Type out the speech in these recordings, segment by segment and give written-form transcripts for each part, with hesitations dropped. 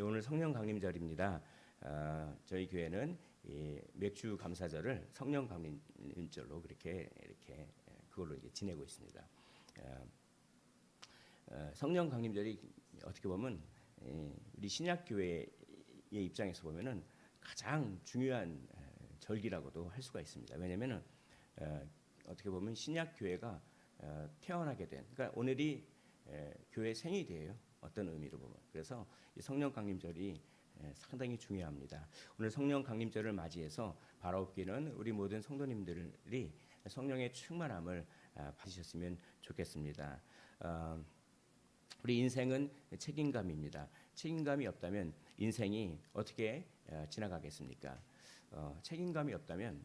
오늘 성령 강림절입니다. 저희 교회는 이 맥주 감사절을 성령 강림절로 그렇게 이렇게 그걸로 이제 지내고 있습니다. 성령 강림절이 어떻게 보면 우리 신약 교회의 입장에서 보면은 가장 중요한 절기라고도 할 수가 있습니다. 왜냐하면은 어떻게 보면 신약 교회가 태어나게 된, 그러니까 오늘이 교회 생일이에요. 어떤 의미로 보면. 그래서 이 성령 강림절이 상당히 중요합니다. 오늘 성령 강림절을 맞이해서 바라옵기는 우리 모든 성도님들이 성령의 충만함을 받으셨으면 좋겠습니다. 우리 인생은 책임감입니다. 책임감이 없다면 인생이 어떻게 지나가겠습니까? 책임감이 없다면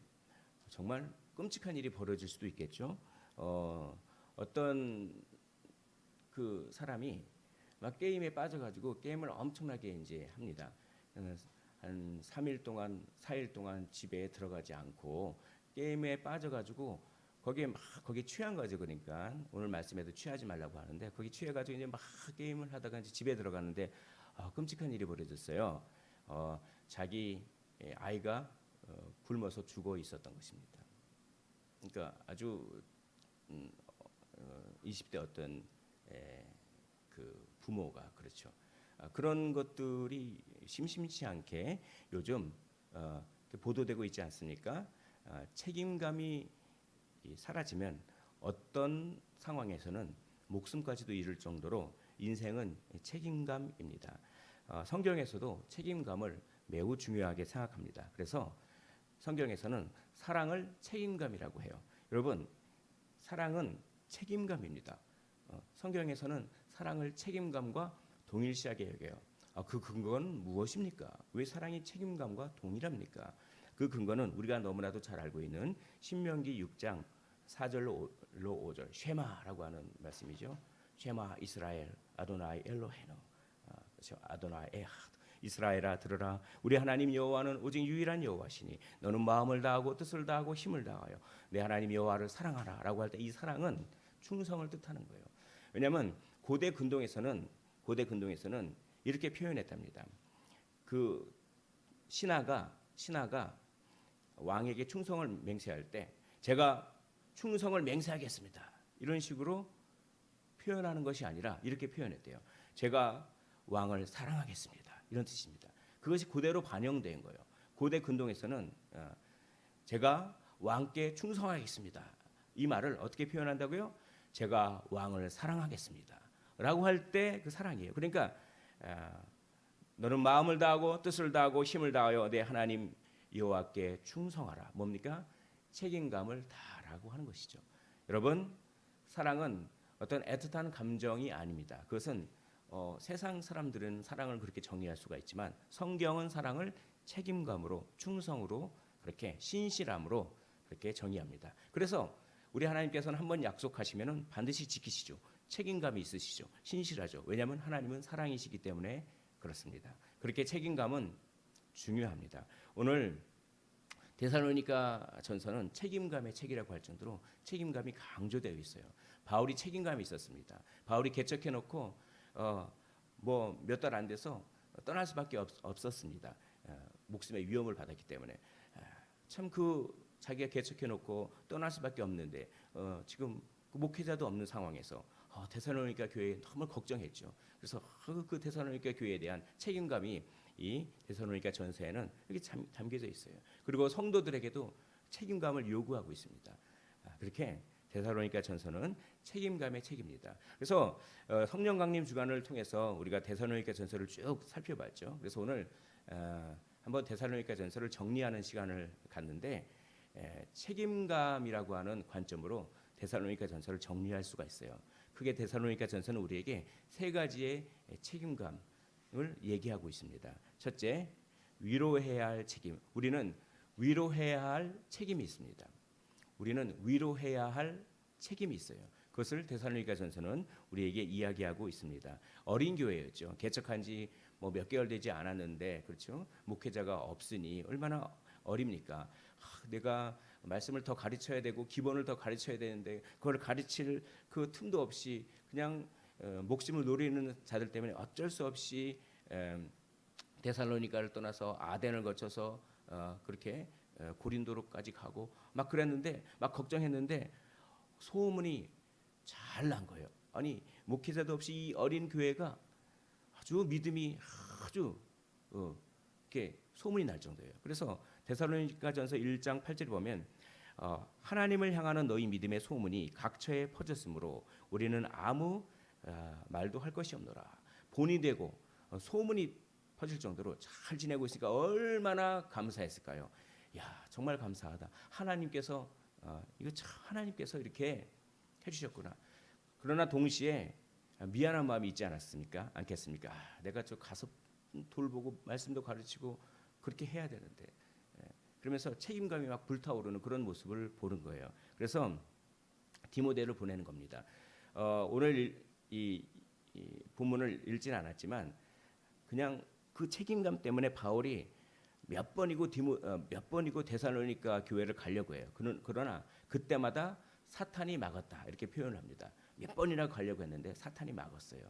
정말 끔찍한 일이 벌어질 수도 있겠죠. 어떤 그 사람이 막 게임에 빠져가지고 게임을 엄청나게 이제 합니다. 한 3일 동안, 4일 동안 집에 들어가지 않고 게임에 빠져가지고 거기에 취한 거죠. 그러니까 오늘 말씀에도 취하지 말라고 하는데 거기 취해가지고 이제 막 게임을 하다가 이제 집에 들어갔는데 끔찍한 일이 벌어졌어요. 자기 아이가 굶어서 죽어 있었던 것입니다. 그러니까 아주 20대 어떤 그 부모가 그렇죠. 그런 것들이 심심치 않게 요즘 보도되고 있지 않습니까? 책임감이 사라지면 어떤 상황에서는 목숨까지도 잃을 정도로 인생은 책임감입니다. 성경에서도 책임감을 매우 중요하게 생각합니다. 그래서 성경에서는 사랑을 책임감이라고 해요. 여러분, 사랑은 책임감입니다. 성경에서는 사랑을 책임감과 동일시하게 여겨요. 그 근거는 무엇입니까? 왜 사랑이 책임감과 동일합니까? 그 근거는 우리가 너무나도 잘 알고 있는 신명기 6장 4절로 5절 쉐마라고 하는 말씀이죠. 쉐마 이스라엘 아도나이 엘로헤노. 그렇죠. 아도나이 에하드. 이스라엘아 들으라. 우리 하나님 여호와는 오직 유일한 여호와시니 너는 마음을 다하고 뜻을 다하고 힘을 다하여 내 하나님 여호와를 사랑하라라고 할 때 이 사랑은 충성을 뜻하는 거예요. 왜냐하면 고대 근동에서는 이렇게 표현했답니다. 그 신하가 왕에게 충성을 맹세할 때 제가 충성을 맹세하겠습니다. 이런 식으로 표현하는 것이 아니라 이렇게 표현했대요. 제가 왕을 사랑하겠습니다. 이런 뜻입니다. 그것이 그대로 반영된 거예요. 고대 근동에서는 제가 왕께 충성하겠습니다. 이 말을 어떻게 표현한다고요? 제가 왕을 사랑하겠습니다. 라고 할 때 그 사랑이에요. 그러니까 너는 마음을 다하고 뜻을 다하고 힘을 다하여 내 하나님 여호와께 충성하라. 뭡니까? 책임감을 다하라고 하는 것이죠. 여러분, 사랑은 어떤 애틋한 감정이 아닙니다. 그것은 세상 사람들은 사랑을 그렇게 정의할 수가 있지만 성경은 사랑을 책임감으로 충성으로 그렇게 신실함으로 그렇게 정의합니다. 그래서 우리 하나님께서는 한번 약속하시면은 반드시 지키시죠. 책임감이 있으시죠. 신실하죠. 왜냐하면 하나님은 사랑이시기 때문에 그렇습니다. 그렇게 책임감은 중요합니다. 오늘 데살로니가 전서는 책임감의 책이라고 할 정도로 책임감이 강조되어 있어요. 바울이 책임감이 있었습니다. 바울이 개척해놓고 뭐 몇 달 안 돼서 떠날 수밖에 없었습니다. 목숨의 위험을 받았기 때문에 참 자기가 개척해놓고 떠날 수밖에 없는데 지금 그 목회자도 없는 상황에서 데살로니가 교회에 너무 걱정했죠. 그래서 그 데살로니가 교회에 대한 책임감이 이 데살로니가 전서에는 이렇게 담겨져 있어요. 그리고 성도들에게도 책임감을 요구하고 있습니다. 그렇게 데살로니가 전서는 책임감의 책입니다. 그래서 성령 강림 주간을 통해서 우리가 데살로니가 전서를 쭉 살펴봤죠. 그래서 오늘 한번 데살로니가 전서를 정리하는 시간을 갖는데 책임감이라고 하는 관점으로 데살로니가 전서를 정리할 수가 있어요. 크게 데살로니가 전서는 우리에게 세 가지의 책임감을 얘기하고 있습니다. 첫째, 위로해야 할 책임. 우리는 위로해야 할 책임이 있습니다. 우리는 위로해야 할 책임이 있어요. 그것을 데살로니가 전서는 우리에게 이야기하고 있습니다. 어린 교회였죠. 개척한 지 뭐 몇 개월 되지 않았는데 그렇죠. 목회자가 없으니 얼마나 어립니까? 내가 말씀을 더 가르쳐야 되고 기본을 더 가르쳐야 되는데 그걸 가르칠 그 틈도 없이 그냥 목숨을 노리는 자들 때문에 어쩔 수 없이 데살로니가를 떠나서 아덴을 거쳐서 그렇게 고린도로까지 가고 막 그랬는데 막 걱정했는데 소문이 잘 난 거예요. 아니 목회자도 없이 이 어린 교회가 아주 믿음이 아주 이렇게 소문이 날 정도예요. 그래서 데살로니가전서 1장 8절에 보면 하나님을 향하는 너희 믿음의 소문이 각처에 퍼졌으므로 우리는 아무 말도 할 것이 없노라. 본이 되고 소문이 퍼질 정도로 잘 지내고 있으니까 얼마나 감사했을까요? 야, 정말 감사하다. 하나님께서 이거 참 하나님께서 이렇게 해주셨구나. 그러나 동시에 미안한 마음이 있지 않겠습니까? 내가 저 가서 돌보고 말씀도 가르치고 그렇게 해야 되는데 그러면서 책임감이 막 불타오르는 그런 모습을 보는 거예요. 그래서 디모데를 보내는 겁니다. 오늘 이 본문을 읽진 않았지만 그냥 그 책임감 때문에 바울이 몇 번이고 데살로니가 교회를 가려고 해요. 그러나 그때마다 사탄이 막았다 이렇게 표현을 합니다. 몇 번이나 가려고 했는데 사탄이 막았어요.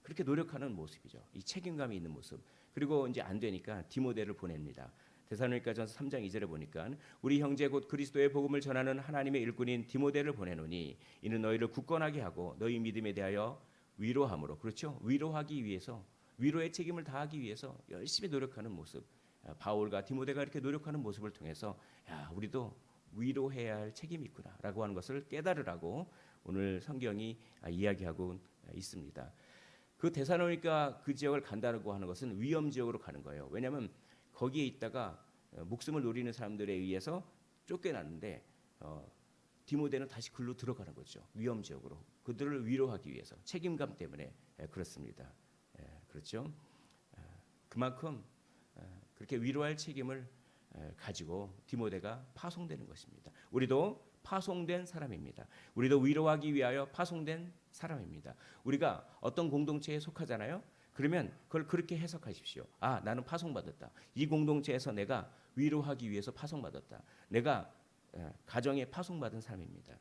그렇게 노력하는 모습이죠. 이 책임감이 있는 모습. 그리고 이제 안 되니까 디모데를 보냅니다. 데살로니가전서 3장 2절에 보니까 우리 형제 곧 그리스도의 복음을 전하는 하나님의 일꾼인 디모데를 보내노니 이는 너희를 굳건하게 하고 너희 믿음에 대하여 위로함으로, 그렇죠? 위로하기 위해서, 위로의 책임을 다하기 위해서 열심히 노력하는 모습. 바울과 디모데가 이렇게 노력하는 모습을 통해서 야, 우리도 위로해야 할 책임이 있구나라고 하는 것을 깨달으라고 오늘 성경이 이야기하고 있습니다. 그 데살로니가 그 지역을 간다고 하는 것은 위험 지역으로 가는 거예요. 왜냐하면 거기에 있다가 목숨을 노리는 사람들에 의해서 쫓겨났는데 디모데는 다시 글로 들어가는 거죠. 위험 지역으로 그들을 위로하기 위해서 책임감 때문에 그렇습니다. 그렇죠. 그만큼 그렇게 위로할 책임을 가지고 디모데가 파송되는 것입니다. 우리도 파송된 사람입니다. 우리도 위로하기 위하여 파송된 사람입니다. 우리가 어떤 공동체에 속하잖아요. 그러면 그걸 그렇게 해석하십시오. 아, 나는 파송받았다. 이 공동체에서 내가 위로하기 위해서 파송받았다. 내가 가정에 파송받은 사람입니다.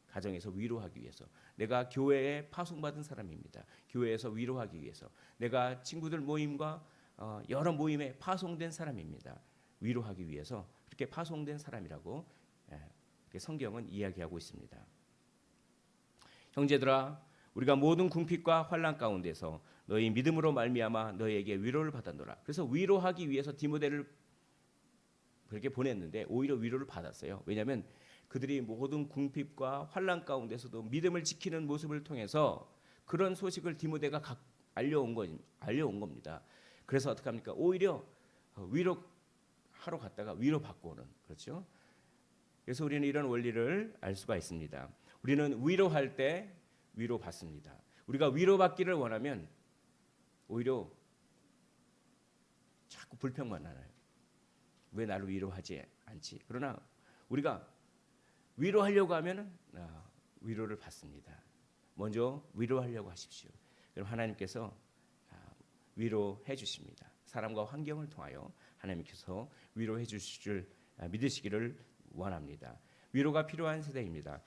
가정에서 위로하기 위해서. 내가 교회에 파송받은 사람입니다. 교회에서 위로하기 위해서. 내가 친구들 모임과 여러 모임에 파송된 사람입니다. 위로하기 위해서 그렇게 파송된 사람이라고 성경은 이야기하고 있습니다. 형제들아, 우리가 모든 궁핍과 환난 가운데서 너희 믿음으로 말미암아 너희에게 위로를 받았노라. 그래서 위로하기 위해서 디모데를 그렇게 보냈는데 오히려 위로를 받았어요. 왜냐하면 그들이 모든 궁핍과 환난 가운데서도 믿음을 지키는 모습을 통해서 그런 소식을 디모데가 알려온 겁니다. 그래서 어떻게 합니까? 오히려 위로하러 갔다가 위로받고 오는, 그렇죠? 그래서 우리는 이런 원리를 알 수가 있습니다. 우리는 위로할 때 위로받습니다. 우리가 위로받기를 원하면 오히려 자꾸 불평만 하나요. 왜 나를 위로하지 않지? 그러나 우리가 위로하려고 하면 위로를 받습니다. 먼저 위로하려고 하십시오. 그럼 하나님께서 위로해 주십니다. 사람과 환경을 통하여 하나님께서 위로해 주실 줄 믿으시기를 원합니다. 위로가 필요한 세대입니다.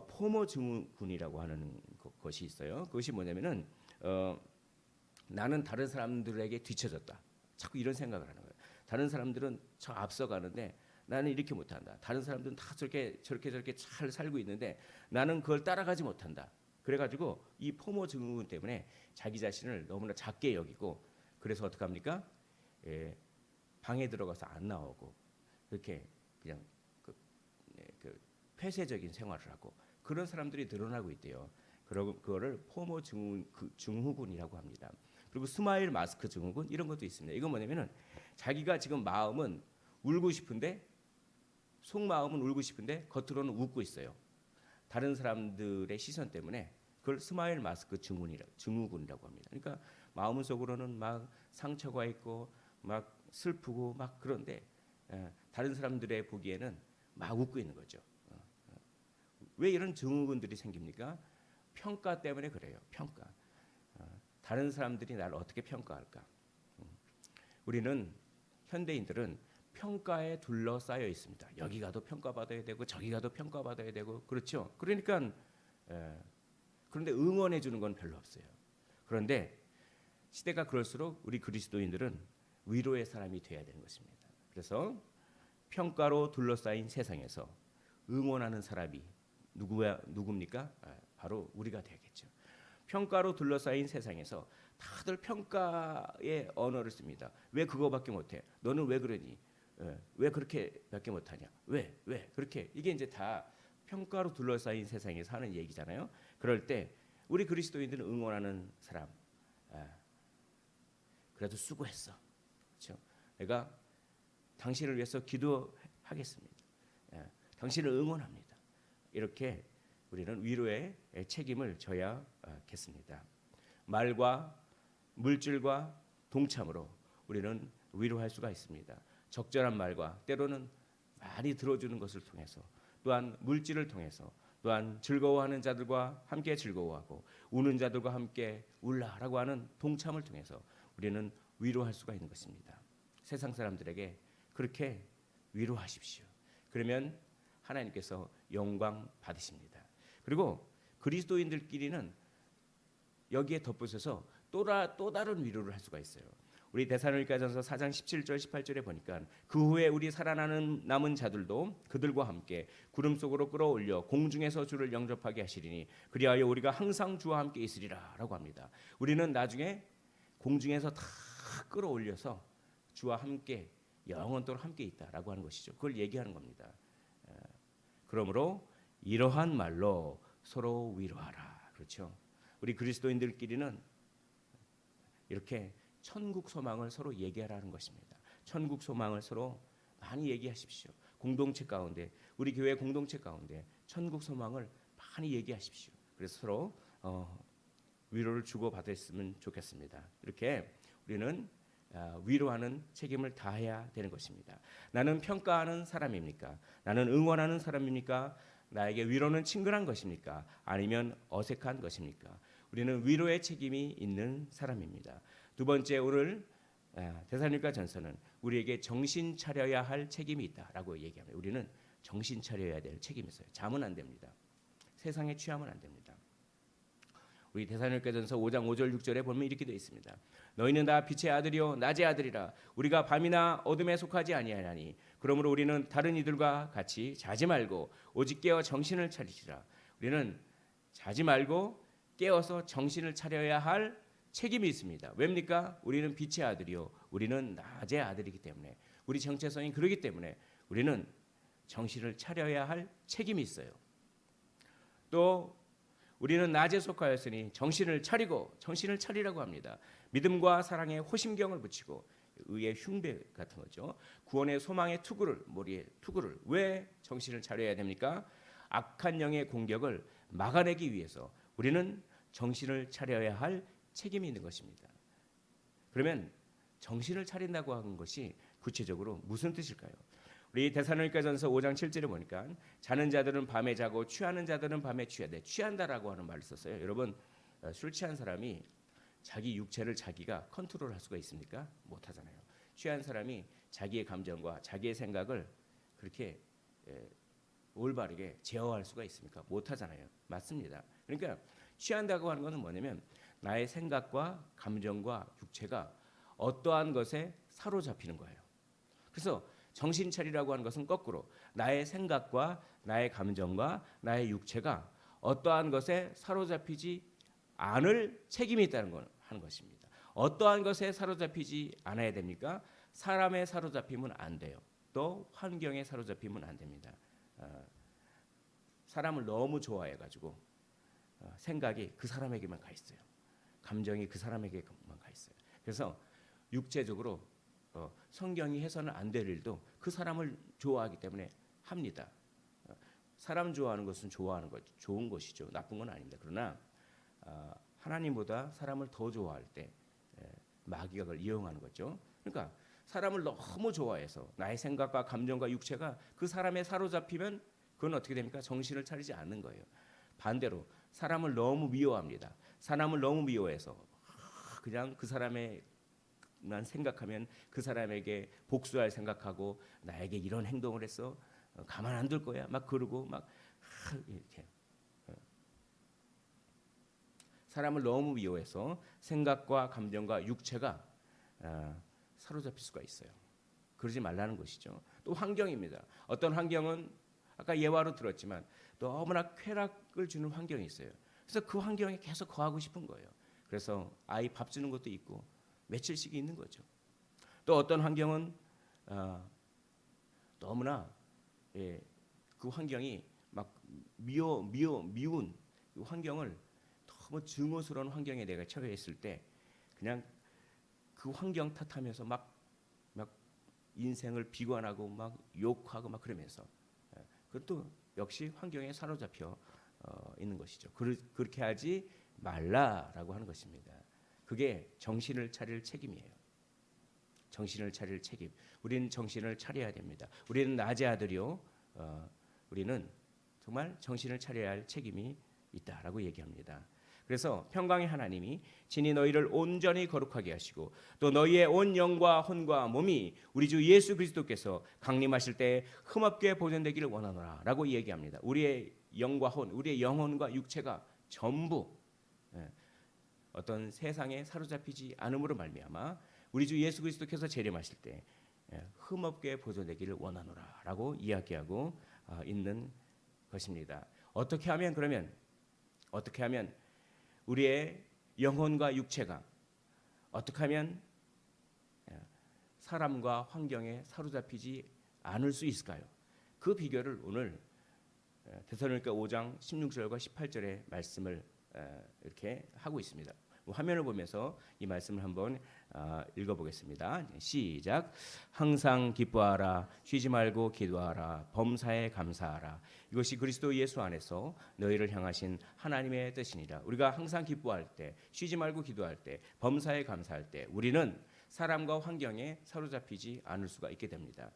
포모 증후군이라고 하는 것이 있어요. 그것이 뭐냐면은 나는 다른 사람들에게 뒤처졌다. 자꾸 이런 생각을 하는 거예요. 다른 사람들은 저 앞서가는데 나는 이렇게 못한다. 다른 사람들은 다 저렇게 잘 살고 있는데 나는 그걸 따라가지 못한다. 그래가지고 이 포모 증후군 때문에 자기 자신을 너무나 작게 여기고 그래서 어떻게 합니까? 방에 들어가서 안 나오고 그렇게 그냥 그 폐쇄적인 생활을 하고 그런 사람들이 늘어나고 있대요. 그리고 그거를 포모 증후군이라고 합니다. 그리고 스마일 마스크 증후군 이런 것도 있습니다. 이건 뭐냐면은 자기가 지금 마음은 울고 싶은데 속마음은 울고 싶은데 겉으로는 웃고 있어요. 다른 사람들의 시선 때문에 그걸 스마일 마스크 증후군이라고 합니다. 그러니까 마음 속으로는 막 상처가 있고 막 슬프고 막 그런데 다른 사람들의 보기에는 막 웃고 있는 거죠. 왜 이런 증후군들이 생깁니까? 평가 때문에 그래요. 평가. 다른 사람들이 나를 어떻게 평가할까? 우리는 현대인들은 평가에 둘러싸여 있습니다. 여기 가도 평가받아야 되고 저기 가도 평가받아야 되고 그렇죠. 그러니까 그런데 응원해 주는 건 별로 없어요. 그런데 시대가 그럴수록 우리 그리스도인들은 위로의 사람이 되어야 되는 것입니다. 그래서 평가로 둘러싸인 세상에서 응원하는 사람이 누굽니까? 바로 우리가 되겠죠. 평가로 둘러싸인 세상에서 다들 평가의 언어를 씁니다. 왜 그거밖에 못해? 너는 왜 그러니? 왜 그렇게밖에 못하냐? 왜 그렇게? 이게 이제 다 평가로 둘러싸인 세상에서 하는 얘기잖아요. 그럴 때 우리 그리스도인들은 응원하는 사람, 그래도 수고했어. 그렇죠? 내가 당신을 위해서 기도하겠습니다. 당신을 응원합니다. 이렇게 우리는 위로의 책임을 져야겠습니다. 말과 물질과 동참으로 우리는 위로할 수가 있습니다. 적절한 말과 때로는 많이 들어주는 것을 통해서, 또한 물질을 통해서, 또한 즐거워하는 자들과 함께 즐거워하고 우는 자들과 함께 울라라고 하는 동참을 통해서 우리는 위로할 수가 있는 것입니다. 세상 사람들에게 그렇게 위로하십시오. 그러면 하나님께서 영광 받으십니다. 그리고 그리스도인들끼리는 여기에 덧붙여서 또 다른 위로를 할 수가 있어요. 우리 데살로니가전서 4장 17절 18절에 보니까 그 후에 우리 남은 자들도 그들과 함께 구름 속으로 끌어올려 공중에서 주를 영접하게 하시리니 그리하여 우리가 항상 주와 함께 있으리라라고 합니다. 우리는 나중에 공중에서 다 끌어올려서 주와 함께 영원토록 함께 있다라고 하는 것이죠. 그걸 얘기하는 겁니다. 그러므로 이러한 말로 서로 위로하라. 그렇죠? 우리 그리스도인들끼리는 이렇게 천국 소망을 서로 얘기하라는 것입니다. 천국 소망을 서로 많이 얘기하십시오. 공동체 가운데, 우리 교회 공동체 가운데 천국 소망을 많이 얘기하십시오. 그래서 서로 위로를 주고 받았으면 좋겠습니다. 이렇게 우리는 위로하는 책임을 다해야 되는 것입니다. 나는 평가하는 사람입니까? 나는 응원하는 사람입니까? 나에게 위로는 친근한 것입니까? 아니면 어색한 것입니까? 우리는 위로의 책임이 있는 사람입니다. 두 번째, 오늘 데살로니가전서는 우리에게 정신 차려야 할 책임이 있다라고 얘기합니다. 우리는 정신 차려야 될 책임이 있어요. 잠은 안 됩니다. 세상에 취하면 안 됩니다. 우리 데살로니가전서 5장 5절 6절에 보면 이렇게 되어 있습니다. 너희는 다 빛의 아들이요 낮의 아들이라. 우리가 밤이나 어둠에 속하지 아니하나니 그러므로 우리는 다른 이들과 같이 자지 말고 오직 깨어 정신을 차리시라. 우리는 자지 말고 깨어서 정신을 차려야 할 책임이 있습니다. 왜입니까? 우리는 빛의 아들이요 우리는 낮의 아들이기 때문에, 우리 정체성이 그러기 때문에 우리는 정신을 차려야 할 책임이 있어요. 또 우리는 낮에 속하였으니 정신을 차리라고 합니다. 믿음과 사랑에 호심경을 붙이고, 의의 흉배 같은 거죠. 구원의 소망의 머리에 투구를. 왜 정신을 차려야 됩니까? 악한 영의 공격을 막아내기 위해서 우리는 정신을 차려야 할 책임이 있는 것입니다. 그러면 정신을 차린다고 하는 것이 구체적으로 무슨 뜻일까요? 우리 데살로니가전서 5장 7절에 보니까 자는 자들은 밤에 자고 취하는 자들은 밤에 취하되, 취한다라고 하는 말을 썼어요. 여러분, 술 취한 사람이 자기 육체를 자기가 컨트롤할 수가 있습니까? 못하잖아요. 취한 사람이 자기의 감정과 자기의 생각을 그렇게 올바르게 제어할 수가 있습니까? 못하잖아요. 맞습니다. 그러니까 취한다고 하는 것은 뭐냐면 나의 생각과 감정과 육체가 어떠한 것에 사로잡히는 거예요. 그래서 정신 차리라고 하는 것은 거꾸로 나의 생각과 나의 감정과 나의 육체가 어떠한 것에 사로잡히지 않을 책임이 있다는 하는 것입니다. 어떠한 것에 사로잡히지 않아야 됩니까? 사람에 사로잡히면 안 돼요. 또 환경에 사로잡히면 안 됩니다. 사람을 너무 좋아해가지고 생각이 그 사람에게만 가 있어요. 감정이 그 사람에게만 가 있어요. 그래서 육체적으로 성경이 해서는 안 될 일도 그 사람을 좋아하기 때문에 합니다. 사람 좋아하는 것은 좋은 것이죠. 나쁜 건 아닙니다. 그러나 하나님보다 사람을 더 좋아할 때 마귀가 그걸 이용하는 거죠. 그러니까 사람을 너무 좋아해서 나의 생각과 감정과 육체가 그 사람에 사로잡히면 그건 어떻게 됩니까? 정신을 차리지 않는 거예요. 반대로 사람을 너무 미워합니다. 사람을 너무 미워해서 그냥 그 사람의 만 생각하면 그 사람에게 복수할 생각하고, 나에게 이런 행동을 했어 가만 안 둘 거야 막 그러고 막 이렇게 사람을 너무 미워해서 생각과 감정과 육체가 사로잡힐 수가 있어요. 그러지 말라는 것이죠. 또 환경입니다. 어떤 환경은 아까 예화로 들었지만 너무나 쾌락을 주는 환경이 있어요. 그래서 그 환경에 계속 거하고 싶은 거예요. 그래서 아이 밥 주는 것도 있고 며칠씩 있는 거죠. 또 어떤 환경은 너무나 그 환경이 막 미운 그 환경을 너무 증오스러운 환경에 내가 처해 있을 때 그냥 그 환경 탓하면서 막 인생을 비관하고 막 욕하고 막 그러면서 그것도 역시 환경에 사로잡혀 있는 것이죠. 그렇게 하지 말라라고 하는 것입니다. 그게 정신을 차릴 책임이에요. 정신을 차릴 책임. 우리는 정신을 차려야 됩니다. 우리는 낮의 아들이요. 우리는 정말 정신을 차려야 할 책임이 있다라고 얘기합니다. 그래서 평강의 하나님이 친히 너희를 온전히 거룩하게 하시고 또 너희의 온 영과 혼과 몸이 우리 주 예수 그리스도께서 강림하실 때 흠없게 보존되기를 원하노라라고 얘기합니다. 우리의 영과 혼, 우리의 영혼과 육체가 전부 어떤 세상에 사로잡히지 않음으로 말미암아 우리 주 예수 그리스도께서 재림하실 때 흠없게 보존되기를 원하노라라고 이야기하고 있는 것입니다. 어떻게 하면 우리의 영혼과 육체가 어떻게 하면 사람과 환경에 사로잡히지 않을 수 있을까요? 그 비결을 오늘 데살로니가 5장 16절과 18절의 말씀을 이렇게 하고 있습니다. 화면을 보면서 이 말씀을 한번 읽어보겠습니다. 시작. 항상 기뻐하라, 쉬지 말고 기도하라, 범사에 감사하라. 이것이 그리스도 예수 안에서 너희를 향하신 하나님의 뜻이니라. 우리가 항상 기뻐할 때, 쉬지 말고 기도할 때, 범사에 감사할 때 우리는 사람과 환경에 사로잡히지 않을 수가 있게 됩니다.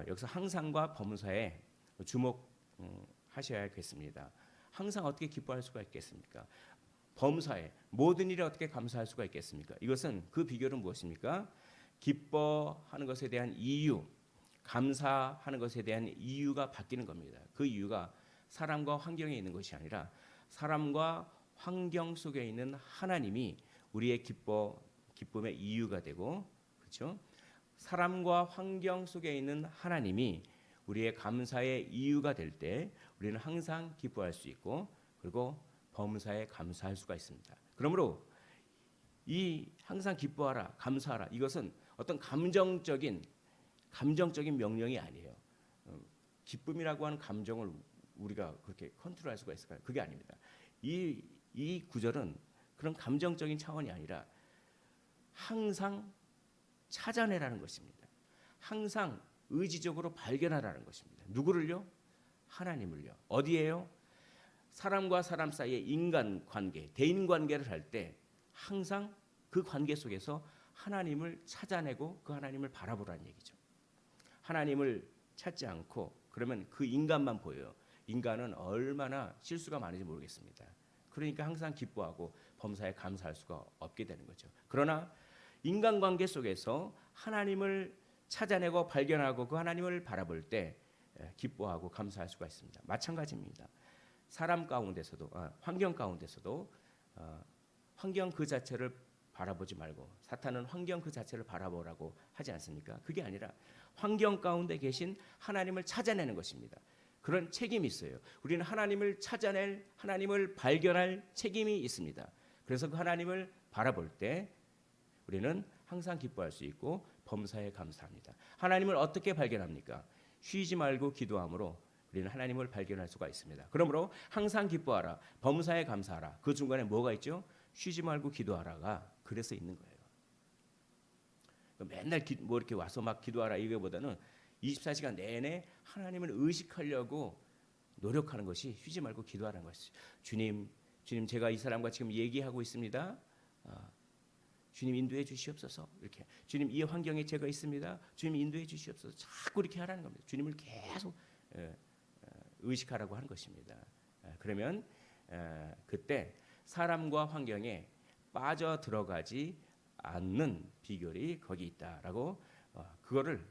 여기서 항상과 범사에 주목하셔야겠습니다. 항상 어떻게 기뻐할 수가 있겠습니까? 범사에 모든 일에 어떻게 감사할 수가 있겠습니까? 이것은 그 비결은 무엇입니까? 기뻐하는 것에 대한 이유, 감사하는 것에 대한 이유가 바뀌는 겁니다. 그 이유가 사람과 환경에 있는 것이 아니라 사람과 환경 속에 있는 하나님이 우리의 기쁨의 이유가 되고, 그렇죠? 사람과 환경 속에 있는 하나님이 우리의 감사의 이유가 될 때 우리는 항상 기뻐할 수 있고, 그리고 범사에 감사할 수가 있습니다. 그러므로 이 항상 기뻐하라, 감사하라 이것은 어떤 감정적인 명령이 아니에요. 기쁨이라고 하는 감정을 우리가 그렇게 컨트롤할 수가 있을까요? 그게 아닙니다. 이 구절은 그런 감정적인 차원이 아니라 항상 찾아내라는 것입니다. 항상 의지적으로 발견하라는 것입니다. 누구를요? 하나님을요. 어디에요? 사람과 사람 사이의 인간 관계, 대인 관계를 할 때 항상 그 관계 속에서 하나님을 찾아내고 그 하나님을 바라보라는 얘기죠. 하나님을 찾지 않고 그러면 그 인간만 보여요. 인간은 얼마나 실수가 많은지 모르겠습니다. 그러니까 항상 기뻐하고 범사에 감사할 수가 없게 되는 거죠. 그러나 인간관계 속에서 하나님을 찾아내고 발견하고 그 하나님을 바라볼 때 기뻐하고 감사할 수가 있습니다. 마찬가지입니다. 사람 가운데서도 환경 가운데서도 환경 그 자체를 바라보지 말고 사탄은 환경 그 자체를 바라보라고 하지 않습니까? 그게 아니라 환경 가운데 계신 하나님을 찾아내는 것입니다. 그런 책임이 있어요. 우리는 하나님을 찾아낼, 하나님을 발견할 책임이 있습니다. 그래서 그 하나님을 바라볼 때 우리는 항상 기뻐할 수 있고 범사에 감사합니다. 하나님을 어떻게 발견합니까? 쉬지 말고 기도함으로 우리는 하나님을 발견할 수가 있습니다. 그러므로 항상 기뻐하라, 범사에 감사하라. 그 중간에 뭐가 있죠? 쉬지 말고 기도하라가 그래서 있는 거예요. 맨날 뭐 이렇게 와서 막 기도하라 이거보다는 24시간 내내 하나님을 의식하려고 노력하는 것이 쉬지 말고 기도하라는 것이죠. 주님 제가 이 사람과 지금 얘기하고 있습니다. 주님 인도해 주시옵소서. 이렇게 주님 이 환경에 제가 있습니다. 주님 인도해 주시옵소서. 자꾸 이렇게 하라는 겁니다. 주님을 계속 의식하라고 하는 것입니다. 그러면 그때 사람과 환경에 빠져 들어가지 않는 비결이 거기 있다라고 그거를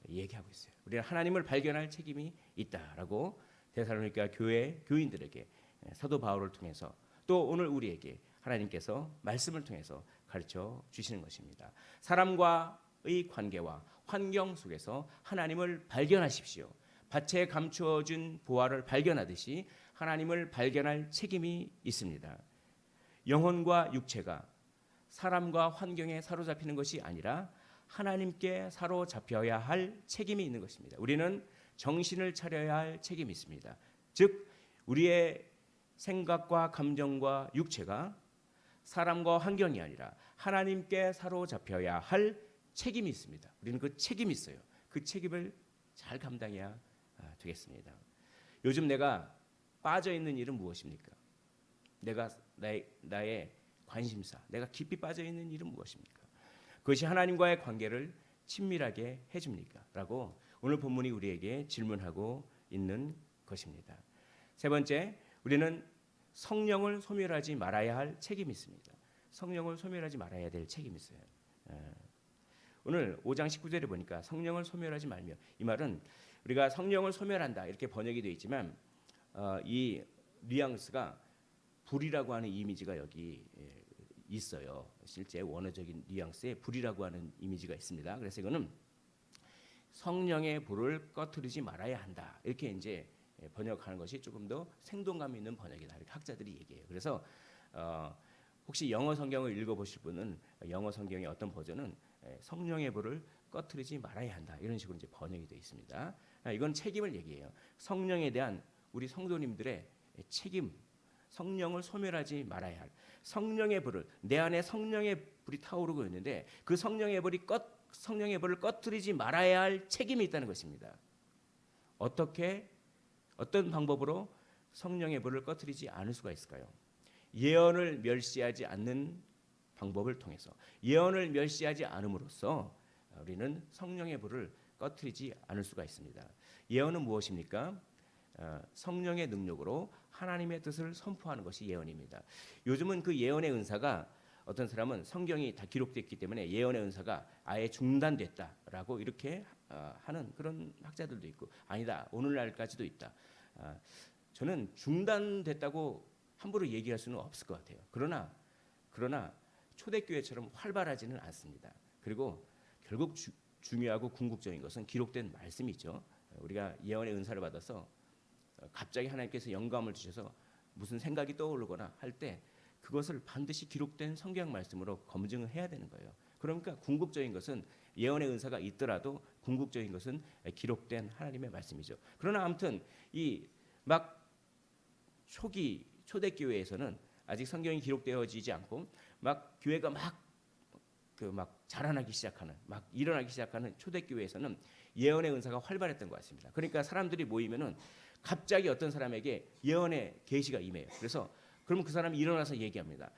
얘기하고 있어요. 우리는 하나님을 발견할 책임이 있다라고 데살로니가 교회 교인들에게 사도 바울을 통해서 또 오늘 우리에게 하나님께서 말씀을 통해서 가르쳐 주시는 것입니다. 사람과의 관계와 환경 속에서 하나님을 발견하십시오. 밭에 감추어진 보화를 발견하듯이 하나님을 발견할 책임이 있습니다. 영혼과 육체가 사람과 환경에 사로잡히는 것이 아니라 하나님께 사로잡혀야 할 책임이 있는 것입니다. 우리는 정신을 차려야 할 책임이 있습니다. 즉 우리의 생각과 감정과 육체가 사람과 환경이 아니라 하나님께 사로잡혀야 할 책임이 있습니다. 우리는 그 책임이 있어요. 그 책임을 잘 감당해야 되겠습니다. 요즘 내가 빠져 있는 일은 무엇입니까? 내가 나의 관심사, 내가 깊이 빠져 있는 일은 무엇입니까? 그것이 하나님과의 관계를 친밀하게 해줍니까? 라고 오늘 본문이 우리에게 질문하고 있는 것입니다. 세 번째, 우리는 성령을 소멸하지 말아야 할 책임이 있습니다. 성령을 소멸하지 말아야 될 책임이 있어요. 오늘 5장 19절에 보니까 성령을 소멸하지 말며, 이 말은 우리가 성령을 소멸한다 이렇게 번역이 되어 있지만 이 뉘앙스가 불이라고 하는 이미지가 여기 있어요. 실제 원어적인 뉘앙스에 불이라고 하는 이미지가 있습니다. 그래서 이거는 성령의 불을 꺼트리지 말아야 한다 이렇게 이제 번역하는 것이 조금 더 생동감 있는 번역이다 이렇게 학자들이 얘기해요. 그래서 혹시 영어 성경을 읽어보실 분은 영어 성경의 어떤 버전은 성령의 불을 꺼트리지 말아야 한다 이런 식으로 이제 번역이 되어 있습니다. 이건 책임을 얘기해요. 성령에 대한 우리 성도님들의 책임, 성령을 소멸하지 말아야 할 성령의 불을, 내 안에 성령의 불이 타오르고 있는데 그 성령의 불을 꺼트리지 말아야 할 책임이 있다는 것입니다. 어떤 방법으로 성령의 불을 꺼트리지 않을 수가 있을까요? 예언을 멸시하지 않는 방법을 통해서, 예언을 멸시하지 않음으로써 우리는 성령의 불을 꺼트리지 않을 수가 있습니다. 예언은 무엇입니까? 성령의 능력으로 하나님의 뜻을 선포하는 것이 예언입니다. 요즘은 그 예언의 은사가, 어떤 사람은 성경이 다 기록됐기 때문에 예언의 은사가 아예 중단됐다라고 이렇게 하는 그런 학자들도 있고, 아니다 오늘날까지도 있다. 저는 중단됐다고 함부로 얘기할 수는 없을 것 같아요. 그러나 초대교회처럼 활발하지는 않습니다. 그리고 결국 중요하고 궁극적인 것은 기록된 말씀이죠. 우리가 예언의 은사를 받아서 갑자기 하나님께서 영감을 주셔서 무슨 생각이 떠오르거나 할 때 그것을 반드시 기록된 성경 말씀으로 검증을 해야 되는 거예요. 그러니까 궁극적인 것은 예언의 은사가 있더라도 궁극적인 것은 기록된 하나님의 말씀이죠. 그러나 아무튼 이 막 초대교회에서는 아직 성경이 기록되어지지 않고 막 교회가 막 자라나기 시작하는, 막 일어나기 시작하는 초대교회에서는 예언의 은사가 활발했던 것 같습니다. 그러니까 사람들이 모이면은 갑자기 어떤 사람에게 예언의 계시가 임해요. 그래서 그러면 그 사람이 일어나서 얘기합니다.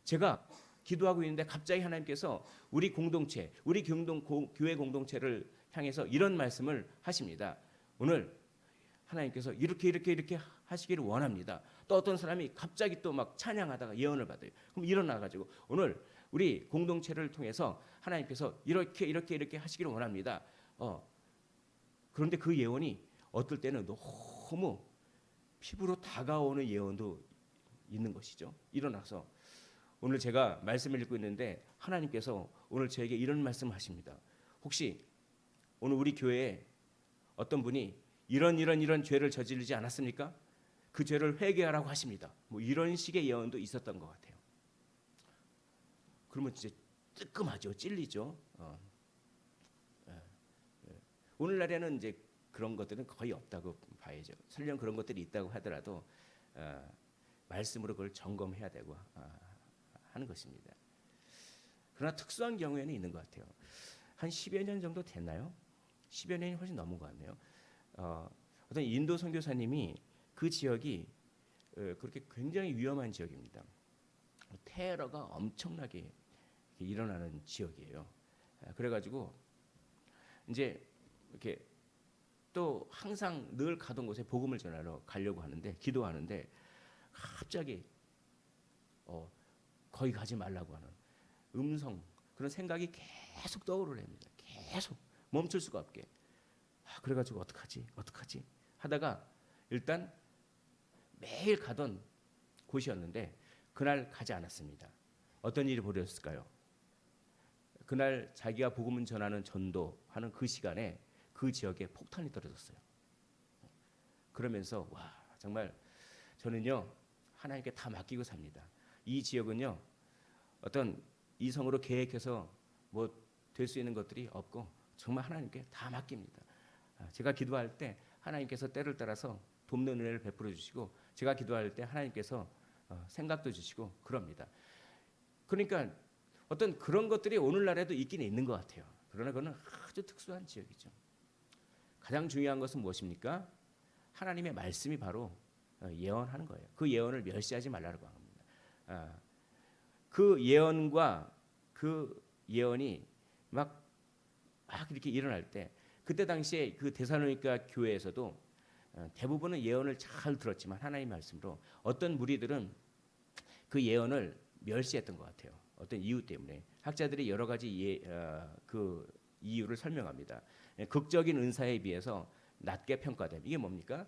제가 기도하고 있는데 갑자기 하나님께서 우리 공동체, 우리 교회 공동체를 향해서 이런 말씀을 하십니다. 오늘 하나님께서 이렇게 하시기를 원합니다. 또 어떤 사람이 갑자기 또 막 찬양하다가 예언을 받아요. 그럼 일어나가지고 오늘 우리 공동체를 통해서 하나님께서 이렇게 하시기를 원합니다. 그런데 그 예언이 어떨 때는 너무 피부로 다가오는 예언도 있는 것이죠. 일어나서 오늘 제가 말씀을 읽고 있는데 하나님께서 오늘 저에게 이런 말씀을 하십니다. 혹시 오늘 우리 교회에 어떤 분이 이런 죄를 저지르지 않았습니까? 그 죄를 회개하라고 하십니다. 뭐 이런 식의 예언도 있었던 것 같아요. 그러면 진짜 뜨끔하죠, 찔리죠. 오늘날에는 이제 그런 것들은 거의 없다고 봐야죠. 설령 그런 것들이 있다고 하더라도 말씀으로 그걸 점검해야 되고 하는 것입니다. 그러나 특수한 경우에는 있는 것 같아요. 한 10여 년 정도 됐나요? 10여 년이 훨씬 넘은 것 같네요. 어떤 인도 선교사님이 그 지역이 그렇게 굉장히 위험한 지역입니다. 테러가 엄청나게 일어나는 지역이에요. 그래가지고 이제 이렇게 또 항상 늘 가던 곳에 복음을 전하러 가려고 하는데, 기도하는데 갑자기 거기 가지 말라고 하는 음성, 그런 생각이 계속 떠오르랍니다. 계속 멈출 수가 없게. 그래가지고 어떡하지 하다가 일단 매일 가던 곳이었는데 그날 가지 않았습니다. 어떤 일이 벌어졌을까요? 그날 자기가 복음을 전하는 전도하는 그 시간에 그 지역에 폭탄이 떨어졌어요. 그러면서 와, 정말 저는요 하나님께 다 맡기고 삽니다. 이 지역은요 어떤 이성으로 계획해서 뭐 될 수 있는 것들이 없고 정말 하나님께 다 맡깁니다. 제가 기도할 때 하나님께서 때를 따라서 돕는 은혜를 베풀어 주시고, 제가 기도할 때 하나님께서 생각도 주시고 그럽니다. 그러니까 어떤 그런 것들이 오늘날에도 있긴 있는 것 같아요. 그러나 그거는 아주 특수한 지역이죠. 가장 중요한 것은 무엇입니까? 하나님의 말씀이 바로 예언하는 거예요. 그 예언을 멸시하지 말라고 합니다. 그 예언과 그 예언이 막 이렇게 일어날 때, 그때 당시에 그 데살로니가 교회에서도 대부분은 예언을 잘 들었지만 하나님의 말씀으로 어떤 무리들은 그 예언을 멸시했던 것 같아요. 어떤 이유 때문에. 학자들이 여러 가지 그 이유를 설명합니다. 극적인 은사에 비해서 낮게 평가됨. 이게 뭡니까?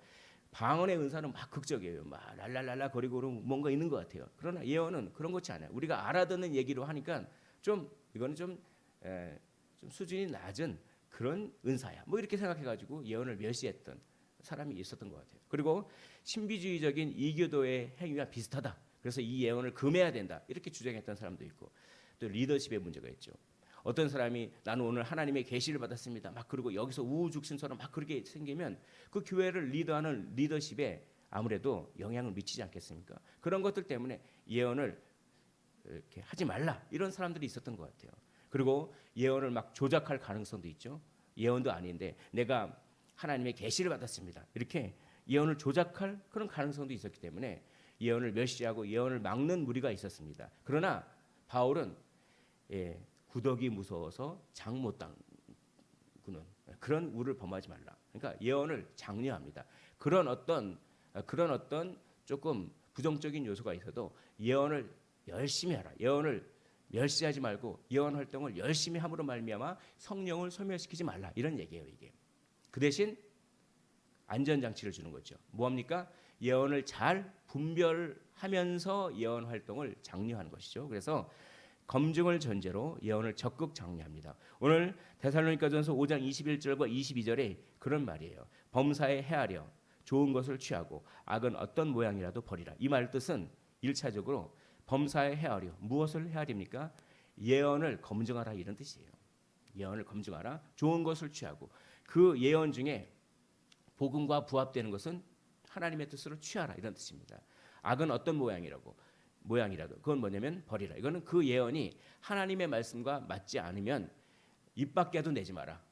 방언의 은사는 막 극적이에요. 막 랄랄랄라 거리고 뭔가 있는 것 같아요. 그러나 예언은 그런 것이 아니에요. 우리가 알아듣는 얘기로 하니까 좀 이거는 좀 수준이 낮은 그런 은사야. 뭐 이렇게 생각해가지고 예언을 멸시했던 사람이 있었던 것 같아요. 그리고 신비주의적인 이교도의 행위와 비슷하다. 그래서 이 예언을 금해야 된다. 이렇게 주장했던 사람도 있고, 또 리더십의 문제가 있죠. 어떤 사람이 나는 오늘 하나님의 계시를 받았습니다. 막 그리고 여기서 우후죽순처럼 막 그렇게 생기면 그 교회를 리더하는 리더십에 아무래도 영향을 미치지 않겠습니까? 그런 것들 때문에 예언을 이렇게 하지 말라 이런 사람들이 있었던 것 같아요. 그리고 예언을 막 조작할 가능성도 있죠. 예언도 아닌데 내가 하나님의 계시를 받았습니다. 이렇게 예언을 조작할 그런 가능성도 있었기 때문에 예언을 멸시하고 예언을 막는 무리가 있었습니다. 그러나 바울은 구덕이 무서워서 장 못 당구는 그런 우를 범하지 말라. 그러니까 예언을 장려합니다. 그런 어떤 조금 부정적인 요소가 있어도 예언을 열심히 하라. 예언을 멸시하지 말고 예언 활동을 열심히 함으로 말미암아 성령을 소멸시키지 말라. 이런 얘기예요, 이게. 그 대신 안전장치를 주는 거죠. 뭐합니까? 예언을 잘 분별하면서 예언 활동을 장려하는 것이죠. 그래서 검증을 전제로 예언을 적극 장려합니다. 오늘 데살로니가전서 5장 21절과 22절에 그런 말이에요. 범사에 헤아려 좋은 것을 취하고 악은 어떤 모양이라도 버리라. 이 말 뜻은 1차적으로 범사에 헤아려 무엇을 헤아립니까? 예언을 검증하라 이런 뜻이에요. 예언을 검증하라. 좋은 것을 취하고 그 예언 중에 복음과 부합되는 것은 하나님의 뜻으로 취하라 이런 뜻입니다. 악은 어떤 모양이라도 그건 뭐냐면 버리라. 이거는 그 예언이 하나님의 말씀과 맞지 않으면 입 밖에도 내지 마라.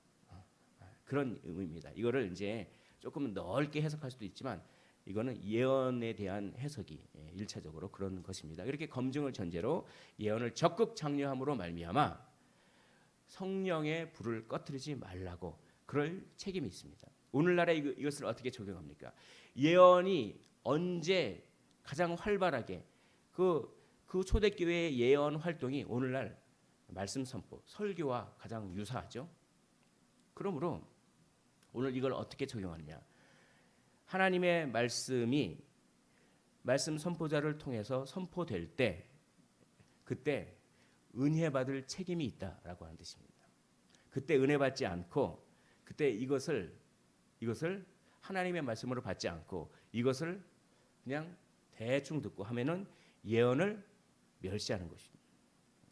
그런 의미입니다. 이거를 이제 조금 넓게 해석할 수도 있지만 이거는 예언에 대한 해석이 1차적으로 그런 것입니다. 이렇게 검증을 전제로 예언을 적극 장려함으로 말미암아 성령의 불을 꺼트리지 말라고 그럴 책임이 있습니다. 오늘날에 이것을 어떻게 적용합니까? 예언이 언제 가장 활발하게 그 초대교회의 예언 활동이 오늘날 말씀 선포, 설교와 가장 유사하죠. 그러므로 오늘 이걸 어떻게 적용하느냐? 하나님의 말씀이 말씀 선포자를 통해서 선포될 때 그때 은혜 받을 책임이 있다라고 하는 뜻입니다. 그때 은혜 받지 않고 그때 이것을 하나님의 말씀으로 받지 않고 이것을 그냥 대충 듣고 하면은 예언을 멸시하는 것입니다.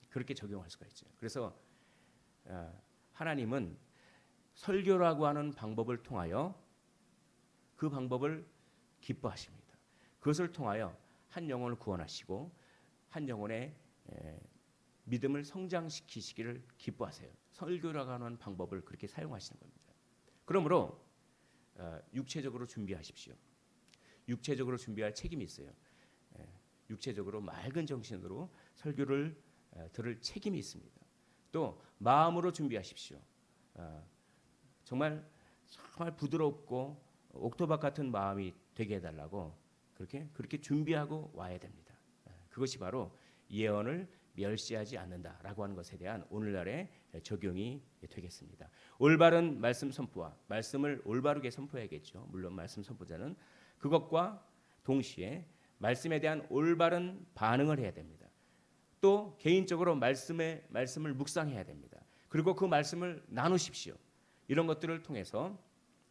그렇게 적용할 수가 있죠. 그래서 하나님은 설교라고 하는 방법을 통하여 그 방법을 기뻐하십니다. 그것을 통하여 한 영혼을 구원하시고 한 영혼의 믿음을 성장시키시기를 기뻐하세요. 설교라고 하는 방법을 그렇게 사용하시는 겁니다. 그러므로 육체적으로 준비하십시오. 육체적으로 준비할 책임이 있어요. 육체적으로 맑은 정신으로 설교를 들을 책임이 있습니다. 또 마음으로 준비하십시오. 정말 부드럽고 옥토박 같은 마음이 되게 해달라고 그렇게 준비하고 와야 됩니다. 그것이 바로 예언을 멸시하지 않는다라고 하는 것에 대한 오늘날의 적용이 되겠습니다. 올바른 말씀 선포와 말씀을 올바르게 선포해야겠죠. 물론 말씀 선포자는 그것과 동시에 말씀에 대한 올바른 반응을 해야 됩니다. 또 개인적으로 말씀을 묵상해야 됩니다. 그리고 그 말씀을 나누십시오. 이런 것들을 통해서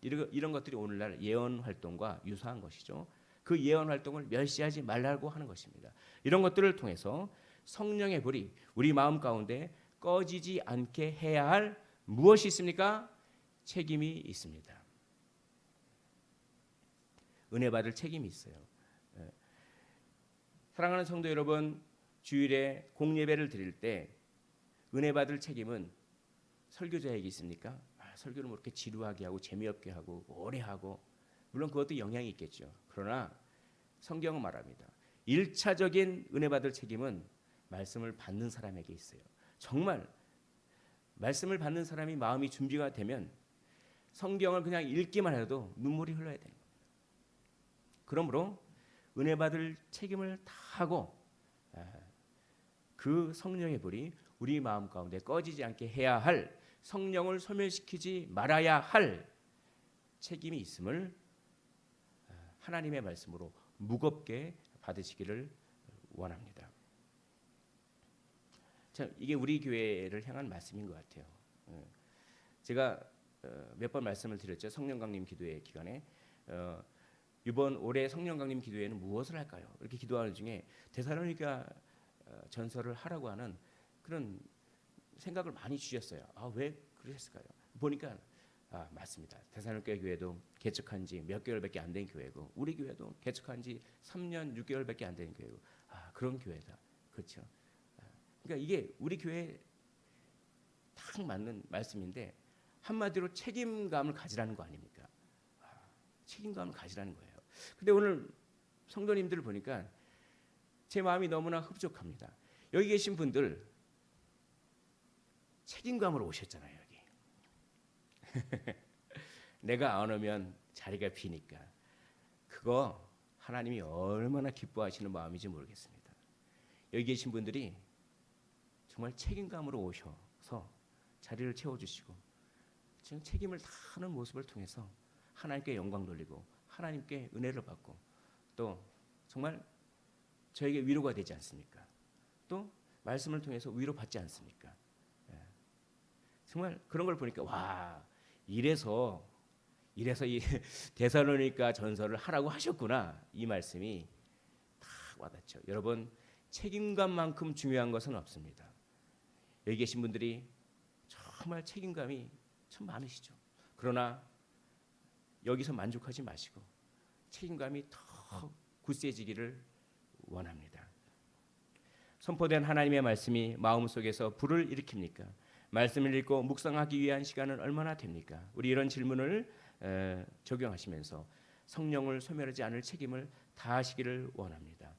이런 것들이 오늘날 예언 활동과 유사한 것이죠. 그 예언 활동을 멸시하지 말라고 하는 것입니다. 이런 것들을 통해서 성령의 불이 우리 마음 가운데 꺼지지 않게 해야 할 무엇이 있습니까? 책임이 있습니다. 은혜 받을 책임이 있어요. 사랑하는 성도 여러분, 주일에 공예배를 드릴 때 은혜 받을 책임은 설교자에게 있습니까? 설교를 뭐 이렇게 지루하게 하고 재미없게 하고 오래 하고, 물론 그것도 영향이 있겠죠. 그러나 성경은 말합니다. 1차적인 은혜 받을 책임은 말씀을 받는 사람에게 있어요. 정말 말씀을 받는 사람이 마음이 준비가 되면 성경을 그냥 읽기만 해도 눈물이 흘러야 되는 겁니다. 그러므로 은혜 받을 책임을 다하고 그 성령의 불이 우리 마음 가운데 꺼지지 않게 해야 할, 성령을 소멸시키지 말아야 할 책임이 있음을 하나님의 말씀으로 무겁게 받으시기를 원합니다. 참 이게 우리 교회를 향한 말씀인 것 같아요. 제가 몇 번 말씀을 드렸죠. 성령 강림 기도회 기간에 이번 올해 성령 강림 기도회는 무엇을 할까요? 이렇게 기도하는 중에 데살로니가 전설을 하라고 하는 그런 생각을 많이 주셨어요. 왜 그랬을까요? 보니까 맞습니다. 데살로니가 교회도 개척한 지 몇 개월밖에 안 된 교회고, 우리 교회도 개척한 지 3년 6개월밖에 안 된 교회고, 그런 교회다. 그렇죠. 그러니까 이게 우리 교회에 딱 맞는 말씀인데, 한마디로 책임감을 가지라는 거 아닙니까? 책임감을 가지라는 거예요. 근데 오늘 성도님들을 보니까 제 마음이 너무나 흡족합니다. 여기 계신 분들 책임감으로 오셨잖아요. 여기 내가 안 오면 자리가 비니까. 그거 하나님이 얼마나 기뻐하시는 마음인지 모르겠습니다. 여기 계신 분들이 정말 책임감으로 오셔서 자리를 채워주시고 지금 책임을 다하는 모습을 통해서 하나님께 영광 돌리고 하나님께 은혜를 받고, 또 정말 저에게 위로가 되지 않습니까? 또 말씀을 통해서 위로받지 않습니까? 정말 그런 걸 보니까 이래서 이 데살로니가 전설을 하라고 하셨구나, 이 말씀이 딱 와닿죠. 여러분, 책임감만큼 중요한 것은 없습니다. 여기 계신 분들이 정말 책임감이 참 많으시죠. 그러나 여기서 만족하지 마시고 책임감이 더 굳세지기를 원합니다. 선포된 하나님의 말씀이 마음속에서 불을 일으킵니까? 말씀을 읽고 묵상하기 위한 시간은 얼마나 됩니까? 우리 이런 질문을 적용하시면서 성령을 소멸하지 않을 책임을 다하시기를 원합니다.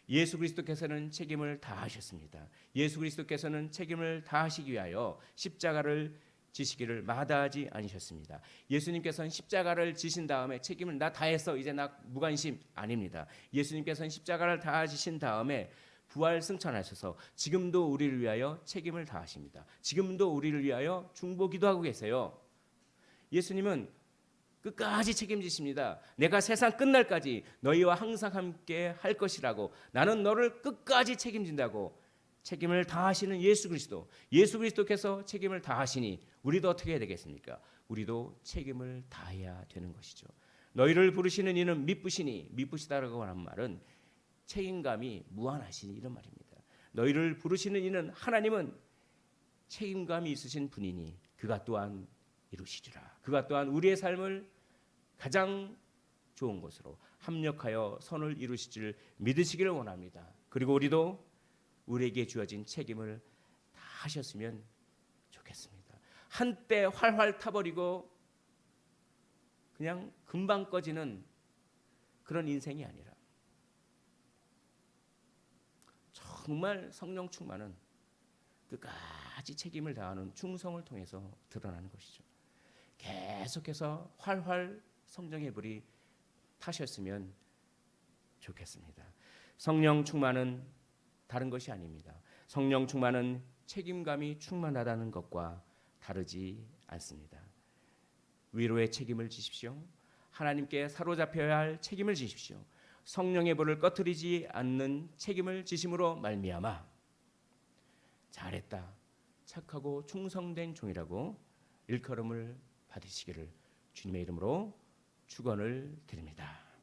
예수 그리스도께서는 책임을 다하셨습니다. 예수 그리스도께서는 책임을 다하시기 위하여 십자가를 지시기를 마다하지 않으셨습니다. 예수님께서는 십자가를 지신 다음에 책임을 나 다했어, 이제 나 무관심 아닙니다. 예수님께서는 십자가를 다 지신 다음에 부활 승천하셔서 지금도 우리를 위하여 책임을 다하십니다. 지금도 우리를 위하여 중보기도 하고 계세요. 예수님은 끝까지 책임지십니다. 내가 세상 끝날까지 너희와 항상 함께 할 것이라고, 나는 너를 끝까지 책임진다고 책임을 다하시는 예수 그리스도께서 책임을 다하시니 우리도 어떻게 해야 되겠습니까? 우리도 책임을 다해야 되는 것이죠. 너희를 부르시는 이는 미쁘시니, 미쁘시다라고 하는 말은 책임감이 무한하시니 이런 말입니다. 너희를 부르시는 이는, 하나님은 책임감이 있으신 분이니 그가 또한 이루시리라. 그가 또한 우리의 삶을 가장 좋은 것으로 합력하여 선을 이루실 줄 믿으시기를 원합니다. 그리고 우리도 우리에게 주어진 책임을 다 하셨으면 좋겠습니다. 한때 활활 타버리고 그냥 금방 꺼지는 그런 인생이 아니라 정말 성령 충만은 끝까지 책임을 다하는 충성을 통해서 드러나는 것이죠. 계속해서 활활 성령의 불이 타셨으면 좋겠습니다. 성령 충만은 다른 것이 아닙니다. 성령 충만은 책임감이 충만하다는 것과 다르지 않습니다. 위로의 책임을 지십시오. 하나님께 사로잡혀야 할 책임을 지십시오. 성령의 불을 꺼트리지 않는 책임을 지심으로 말미암아 잘했다, 착하고 충성된 종이라고 일컬음을 받으시기를 주님의 이름으로 축원을 드립니다.